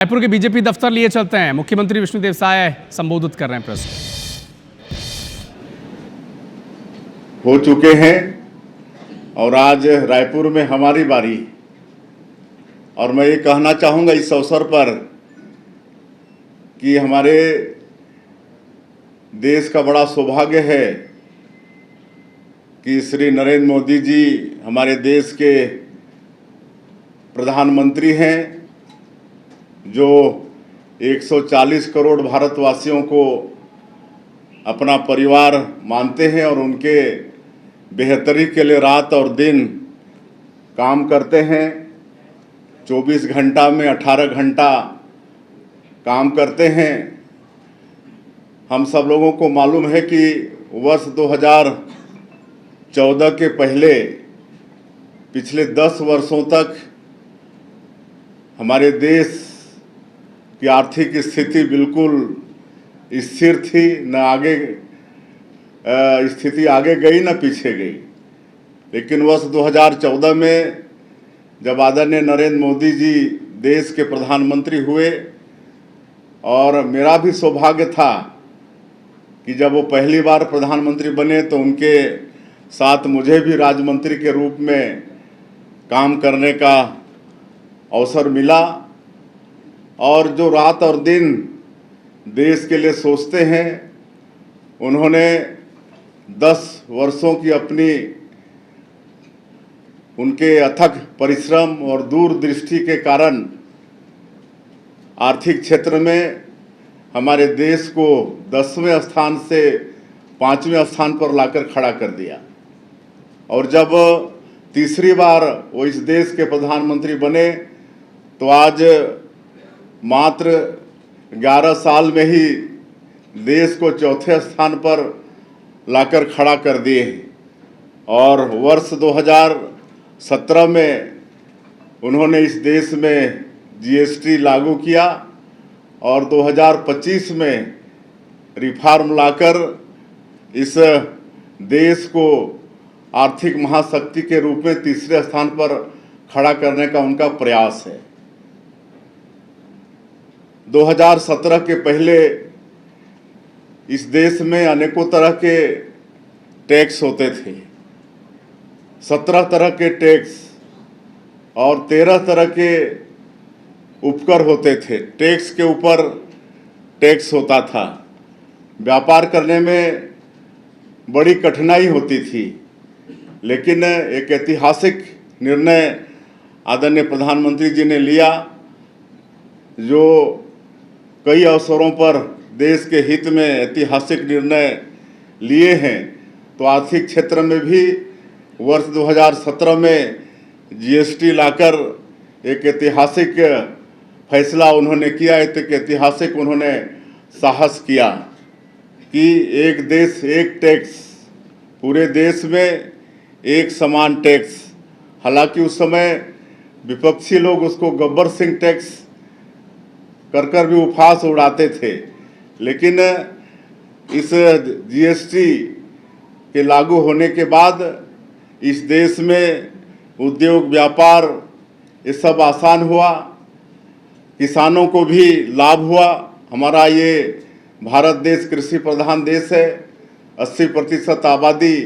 रायपुर के बीजेपी दफ्तर लिए चलते हैं। मुख्यमंत्री विष्णुदेव साय संबोधित कर रहे हैं प्रेस हो चुके हैं और आज रायपुर में हमारी बारी। और मैं ये कहना चाहूँगा इस अवसर पर कि हमारे देश का बड़ा सौभाग्य है कि श्री नरेंद्र मोदी जी हमारे देश के प्रधानमंत्री हैं, जो 140 करोड़ भारतवासियों को अपना परिवार मानते हैं और उनके बेहतरी के लिए रात और दिन काम करते हैं। 24 घंटा में 18 घंटा काम करते हैं। हम सब लोगों को मालूम है कि वर्ष 2014 के पहले पिछले 10 वर्षों तक हमारे देश की आर्थिक स्थिति बिल्कुल स्थिर थी, न आगे स्थिति आगे गई न पीछे गई। लेकिन वर्ष 2014 में जब आदरणीय नरेंद्र मोदी जी देश के प्रधानमंत्री हुए और मेरा भी सौभाग्य था कि जब वो पहली बार प्रधानमंत्री बने तो उनके साथ मुझे भी राज्य मंत्री के रूप में काम करने का अवसर मिला। और जो रात और दिन देश के लिए सोचते हैं, उन्होंने 10 वर्षों की अपनी उनके अथक परिश्रम और दूरदृष्टि के कारण आर्थिक क्षेत्र में हमारे देश को 10वें स्थान से 5वें स्थान पर लाकर खड़ा कर दिया। और जब तीसरी बार वो इस देश के प्रधानमंत्री बने तो आज मात्र 11 साल में ही देश को चौथे स्थान पर लाकर खड़ा कर दिए। और वर्ष 2017 में उन्होंने इस देश में जीएसटी लागू किया और 2025 में रिफॉर्म लाकर इस देश को आर्थिक महाशक्ति के रूप में तीसरे स्थान पर खड़ा करने का उनका प्रयास है। 2017 के पहले इस देश में अनेकों तरह के टैक्स होते थे। 17 तरह के टैक्स और 13 तरह के उपकर होते थे। टैक्स के ऊपर टैक्स होता था। व्यापार करने में बड़ी कठिनाई होती थी। लेकिन एक ऐतिहासिक निर्णय आदरणीय प्रधानमंत्री जी ने लिया, जो कई अवसरों पर देश के हित में ऐतिहासिक निर्णय लिए हैं। तो आर्थिक क्षेत्र में भी वर्ष 2017 में जीएसटी लाकर एक ऐतिहासिक फैसला उन्होंने किया। एक ऐतिहासिक उन्होंने साहस किया कि एक देश एक टैक्स, पूरे देश में एक समान टैक्स। हालांकि उस समय विपक्षी लोग उसको गब्बर सिंह टैक्स कर भी उपहास उड़ाते थे। लेकिन इस जीएसटी के लागू होने के बाद इस देश में उद्योग व्यापार ये सब आसान हुआ, किसानों को भी लाभ हुआ। हमारा ये भारत देश कृषि प्रधान देश है। 80% आबादी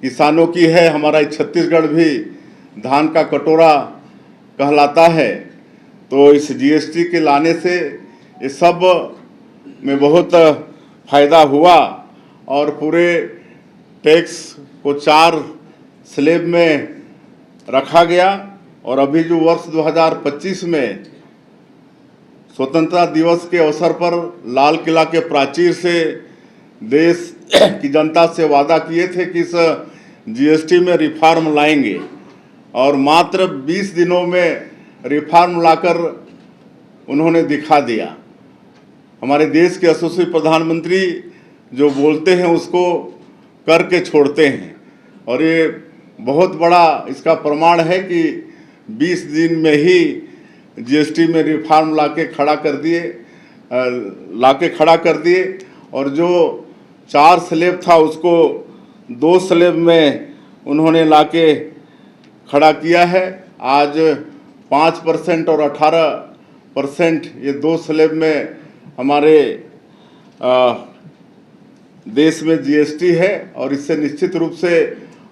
किसानों की है। हमारा छत्तीसगढ़ भी धान का कटोरा कहलाता है। तो इस जीएसटी के लाने से ये सब में बहुत फायदा हुआ और पूरे टैक्स को 4 स्लैब में रखा गया। और अभी जो वर्ष 2025 में स्वतंत्रता दिवस के अवसर पर लाल किला के प्राचीर से देश की जनता से वादा किए थे कि इस जीएसटी में रिफॉर्म लाएंगे, और मात्र 20 दिनों में रिफॉर्म लाकर उन्होंने दिखा दिया। हमारे देश के यशस्वी प्रधानमंत्री जो बोलते हैं उसको करके छोड़ते हैं। और ये बहुत बड़ा इसका प्रमाण है कि 20 दिन में ही जीएसटी में रिफॉर्म लाके खड़ा कर दिए। और जो 4 स्लैब था उसको 2 स्लैब में उन्होंने लाके खड़ा किया है। आज 5% और परसेंट ये 2 स्लैब में हमारे देश में जीएसटी है और इससे निश्चित रूप से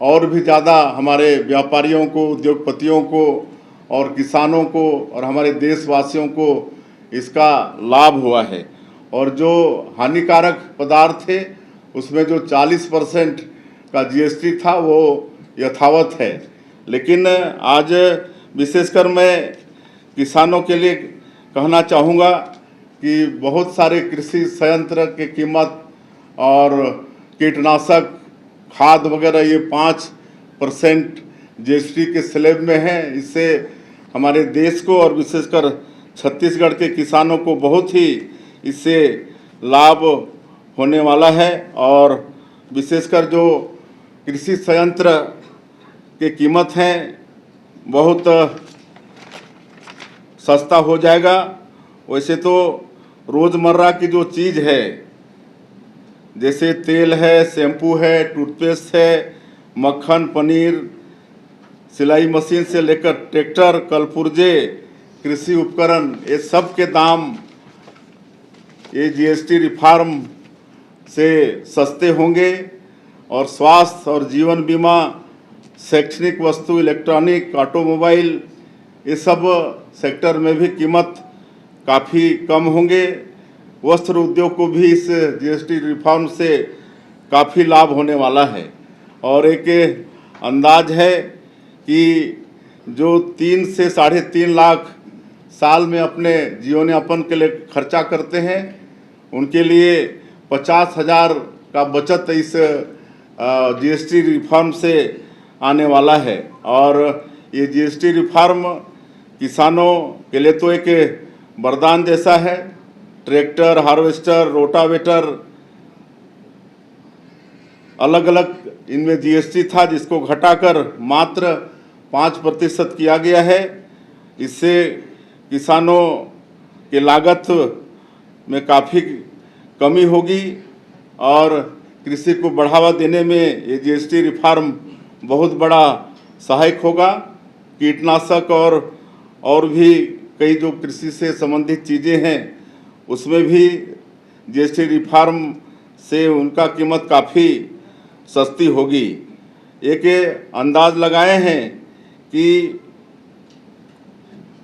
और भी ज़्यादा हमारे व्यापारियों को, उद्योगपतियों को और किसानों को और हमारे देशवासियों को इसका लाभ हुआ है। और जो हानिकारक पदार्थ थे उसमें जो 40% का जीएसटी था वो यथावत है। लेकिन आज विशेषकर मैं किसानों के लिए कहना चाहूँगा कि बहुत सारे कृषि संयंत्र की कीमत और कीटनाशक, खाद वगैरह ये 5% जीएसटी के स्लैब में है। इससे हमारे देश को और विशेषकर छत्तीसगढ़ के किसानों को बहुत ही इससे लाभ होने वाला है। और विशेषकर जो कृषि संयंत्र की कीमत है बहुत सस्ता हो जाएगा। वैसे तो रोज़मर्रा की जो चीज़ है जैसे तेल है, शैम्पू है, टूथपेस्ट है, मक्खन, पनीर, सिलाई मशीन से लेकर ट्रैक्टर, कलपुर्जे, कृषि उपकरण, ये सब के दाम ये जीएसटी रिफॉर्म से सस्ते होंगे। और स्वास्थ्य और जीवन बीमा, शैक्षणिक वस्तु, इलेक्ट्रॉनिक, ऑटोमोबाइल, ये सब सेक्टर में भी कीमत काफ़ी कम होंगे। वस्त्र उद्योग को भी इस जीएसटी रिफॉर्म से काफ़ी लाभ होने वाला है। और एक अंदाज है कि जो 3 से 3.5 लाख साल में अपने जीवन यापन के लिए खर्चा करते हैं उनके लिए 50,000 का बचत इस जीएसटी रिफॉर्म से आने वाला है। और ये जीएसटी रिफॉर्म किसानों के लिए तो एक वरदान जैसा है। ट्रैक्टर, हार्वेस्टर, रोटावेटर, अलग अलग इनमें जीएसटी था जिसको घटाकर मात्र 5% किया गया है। इससे किसानों के लागत में काफ़ी कमी होगी और कृषि को बढ़ावा देने में ये जीएसटी रिफॉर्म बहुत बड़ा सहायक होगा। कीटनाशक और भी कई जो कृषि से संबंधित चीज़ें हैं उसमें भी जीएसटी रिफॉर्म से उनका कीमत काफ़ी सस्ती होगी। एक अंदाज लगाए हैं कि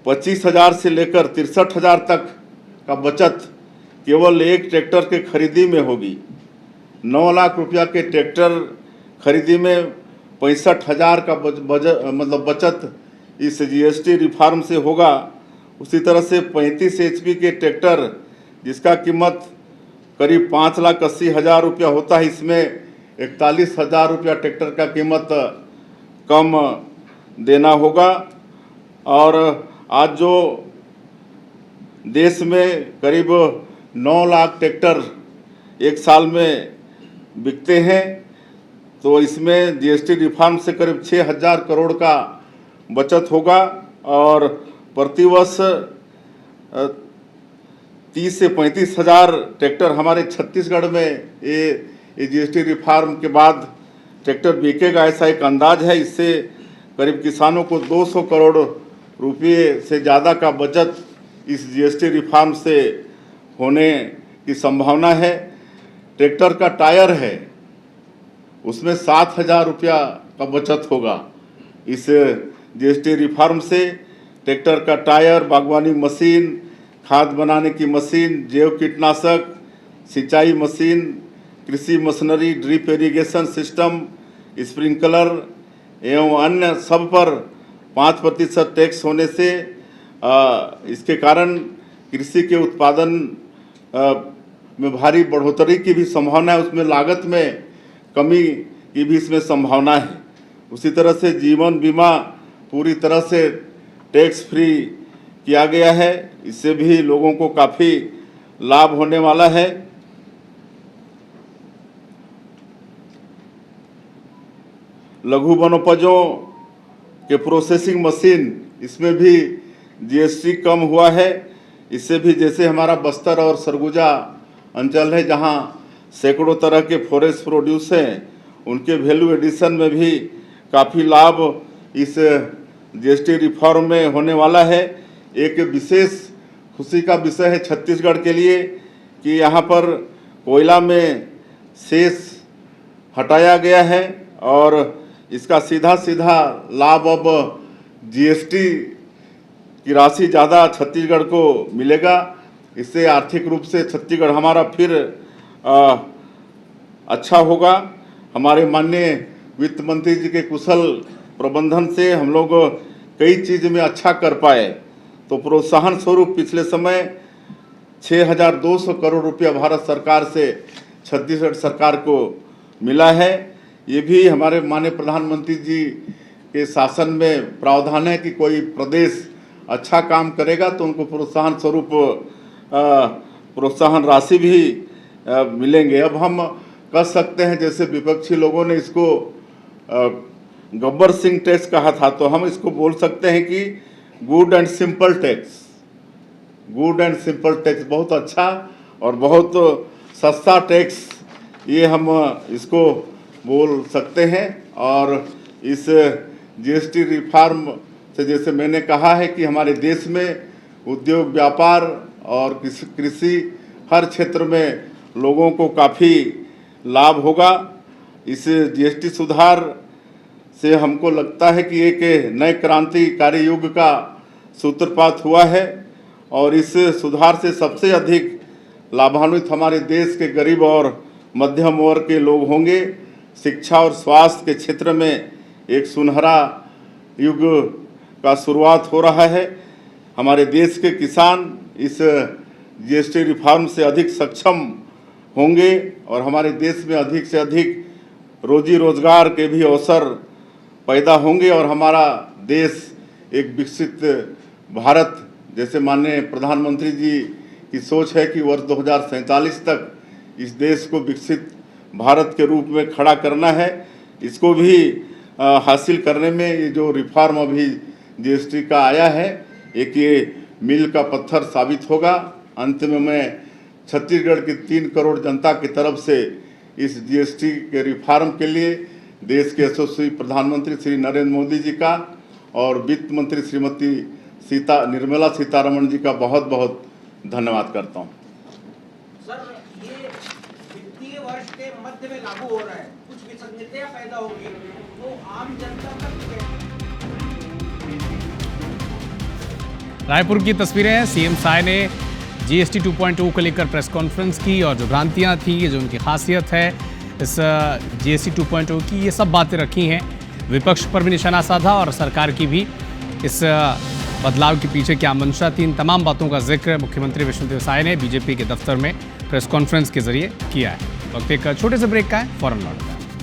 25,000 से लेकर 63,000 तक का बचत केवल एक ट्रैक्टर के खरीदी में होगी। 9 लाख रुपया के ट्रैक्टर खरीदी में 65,000 का बचत इस जीएसटी रिफॉर्म से होगा। उसी तरह से 35 HP के ट्रैक्टर जिसका कीमत करीब 5,80,000 रुपया होता है, इसमें 41,000 रुपया ट्रैक्टर का कीमत कम देना होगा। और आज जो देश में करीब 9 लाख ट्रैक्टर एक साल में बिकते हैं तो इसमें जीएसटी रिफॉर्म से करीब 6,000 करोड़ का बचत होगा। और प्रतिवर्ष 30 से 35,000 ट्रैक्टर हमारे छत्तीसगढ़ में ये जीएसटी रिफॉर्म के बाद ट्रैक्टर बिकेगा, ऐसा एक अंदाज है। इससे करीब किसानों को 200 करोड़ रुपये से ज़्यादा का बचत इस जीएसटी रिफॉर्म से होने की संभावना है। ट्रैक्टर का टायर है उसमें 7,000 रुपया का बचत होगा इस जीएसटी रिफॉर्म से। ट्रैक्टर का टायर, बागवानी मशीन, खाद बनाने की मशीन, जैव कीटनाशक, सिंचाई मशीन, कृषि machinery, drip irrigation system, sprinkler एवं अन्य सब पर 5% टैक्स होने से इसके कारण कृषि के उत्पादन में भारी बढ़ोतरी की भी संभावना है। उसमें लागत में कमी की भी इसमें संभावना है। उसी तरह से जीवन बीमा पूरी तरह से टैक्स फ्री किया गया है, इससे भी लोगों को काफ़ी लाभ होने वाला है। लघु वनोपजों के प्रोसेसिंग मशीन, इसमें भी जीएसटी कम हुआ है। इससे भी जैसे हमारा बस्तर और सरगुजा अंचल है जहां सैकड़ों तरह के फॉरेस्ट प्रोड्यूस हैं, उनके वैल्यू एडिशन में भी काफ़ी लाभ इस जीएसटी रिफॉर्म में होने वाला है। एक विशेष खुशी का विषय है छत्तीसगढ़ के लिए कि यहाँ पर कोयला में सेस हटाया गया है और इसका सीधा सीधा लाभ अब जीएसटी की राशि ज़्यादा छत्तीसगढ़ को मिलेगा। इससे आर्थिक रूप से छत्तीसगढ़ हमारा फिर अच्छा होगा। हमारे माननीय वित्त मंत्री जी के कुशल प्रबंधन से हम लोग कई चीज़ में अच्छा कर पाए। तो प्रोत्साहन स्वरूप पिछले समय 6,200 करोड़ रुपया भारत सरकार से छत्तीसगढ़ सरकार को मिला है। ये भी हमारे माननीय प्रधानमंत्री जी के शासन में प्रावधान है कि कोई प्रदेश अच्छा काम करेगा तो उनको प्रोत्साहन स्वरूप प्रोत्साहन राशि भी मिलेंगे। अब हम कह सकते हैं जैसे विपक्षी लोगों ने इसको गब्बर सिंह टैक्स कहा था, तो हम इसको बोल सकते हैं कि good and simple tax. Good and simple tax बहुत अच्छा और बहुत सस्ता टैक्स, ये हम इसको बोल सकते हैं। और इस जीएसटी रिफॉर्म से जैसे मैंने कहा है कि हमारे देश में उद्योग व्यापार और कृषि हर क्षेत्र में लोगों को काफ़ी लाभ होगा। इस जीएसटी सुधार से हमको लगता है कि एक नए क्रांतिकारी युग का सूत्रपात हुआ है और इस सुधार से सबसे अधिक लाभान्वित हमारे देश के गरीब और मध्यम वर्ग के लोग होंगे। शिक्षा और स्वास्थ्य के क्षेत्र में एक सुनहरा युग का शुरुआत हो रहा है। हमारे देश के किसान इस जीएसटी रिफॉर्म से अधिक सक्षम होंगे और हमारे देश में अधिक से अधिक रोजी रोजगार के भी अवसर पैदा होंगे और हमारा देश एक विकसित भारत, जैसे माननीय प्रधानमंत्री जी की सोच है कि वर्ष 2047 तक इस देश को विकसित भारत के रूप में खड़ा करना है। इसको भी हासिल करने में ये जो रिफॉर्म अभी जीएसटी का आया है, एक ये मील का पत्थर साबित होगा। अंत में मैं छत्तीसगढ़ की 3 करोड़ जनता की तरफ से इस जीएसटी के रिफॉर्म के लिए देश के यशस्वी प्रधानमंत्री श्री नरेंद्र मोदी जी का और वित्त मंत्री श्रीमती निर्मला सीतारमण जी का बहुत बहुत धन्यवाद करता हूँ। सर, ये वित्तीय वर्ष के मध्य में लागू हो रहा है, कुछ विसंगतियां पैदा होगी तो आम जनता तक। रायपुर की तस्वीरें हैं। सीएम साय ने जीएसटी 2.0 को लेकर प्रेस कॉन्फ्रेंस की और जो भ्रांतियां थी, जो उनकी खासियत है इस जीएसटी 2.0 की, ये सब बातें रखी हैं। विपक्ष पर भी निशाना साधा और सरकार की भी इस बदलाव के पीछे क्या मंशा थी, इन तमाम बातों का जिक्र मुख्यमंत्री विष्णुदेव साय ने बीजेपी के दफ्तर में प्रेस कॉन्फ्रेंस के जरिए किया है। वक्त एक छोटे से ब्रेक का है, फौरन लौट।